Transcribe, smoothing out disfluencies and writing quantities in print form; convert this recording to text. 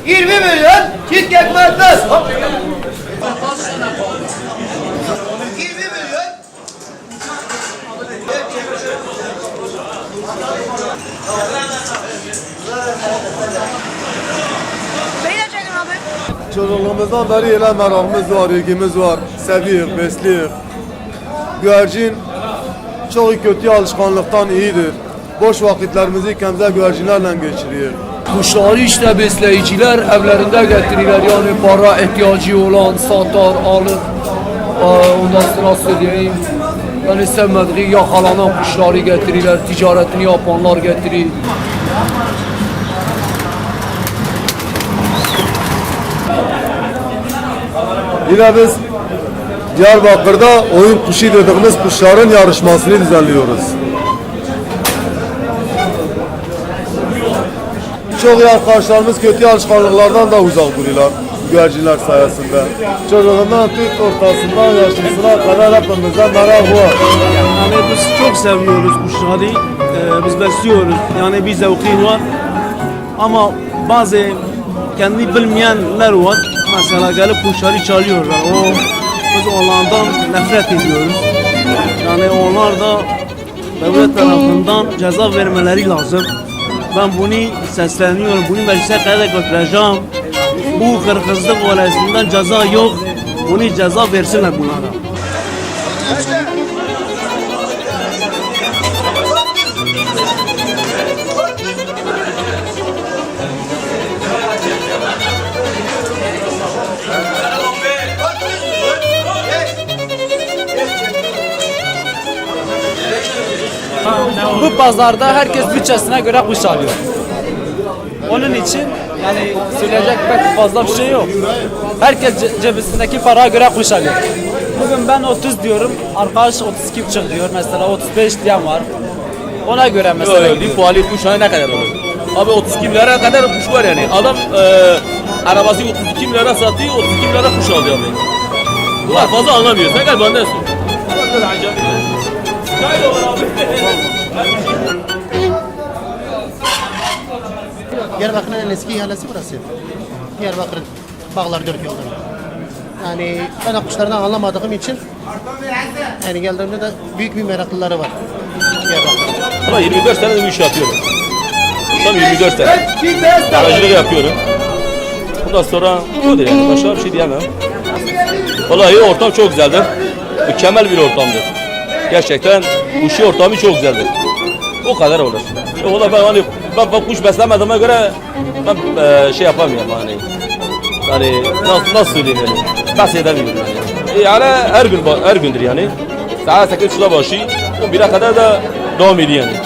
20 milyon çift ekmekler. 20 milyon. Beni de çekin abi. Çocukluğumuzdan beri yine merakımız var, ilgimiz var. Seviyoruz, besliyoruz. Güvercin çok kötü alışkanlıktan iyidir. Boş vakitlerimizi kendimize güvercinlerle geçiriyor. Kuşları işte besleyiciler evlerinde getirirler, yani para ihtiyacı olan satar, alır. Ondan sonra söyleyeyim, yani sevmediği yakalanan kuşları getirirler, ticaretini yapanlar getirir. Yine biz Diyarbakır'da oyun kuşu dediğimiz kuşların yarışmasını düzenliyoruz. Çok iyi arkadaşlarımız kötü alışkanlıklardan da uzak duruyorlar güvercinler sayesinde. Çocuğundan Türk ortasından yaşlısına kadar hepimize merak var. Yani biz çok seviyoruz kuşları, biz besliyoruz. Yani bir zevki var. Ama bazı kendi bilmeyenler var. Mesela gelip kuşları çalıyorlar. Biz onlardan nefret ediyoruz. Yani onlar da devlet tarafından ceza vermeleri lazım. Ben bunu sesleniyorum, bunu meclise kadar götüreceğim. Bu kırkızlık olayından ceza yok. Bunu ceza versinler bunlara. Bu pazarda herkes bütçesine göre kuş alıyor. Onun için yani söyleyecek pek fazla bir şey yok. Herkes cebisindeki paraya göre kuş alıyor. Bugün ben 30 diyorum, arkadaş 32,5 diyor mesela, 35 diyen var. Ona göre mesela. Bir puanlı kuş ne kadar olur? Abi 32 milyara kadar kuş var yani. Adam arabası 32 milyara satıyor, 32 milyara kuş alıyor abi. Bunlar fazla anlamıyor. Sen gel benden sor. Böyle acayip. Şahit olur abi. Diyarbakır'ın en eski ihalesi burası. Diyarbakır'ın bağlar dört yoldan. Yani ben kuşlardan anlamadığım için yani geldiğimde de büyük bir meraklıları var Diyarbakır'da. Ama 24 sene bu işi yapıyorum. Tam 24 sene. Aracılık yapıyorum. Bundan sonra budur yani. Başka bir şey diyemem. Vallahi ortam çok güzeldir. Mükemmel bir ortamdır. Gerçekten kuşu ortamı çok güzeldir. O kadar olur. Valla ben kuş beslemediğime göre ben şey yapamıyorum hani. Yani nasıl söyleyeyim yani. Bahsedemiyorum yani. Yani her gündür yani. Saat 8.30'da başlıyor. 11'e kadar da devam ediyor yani.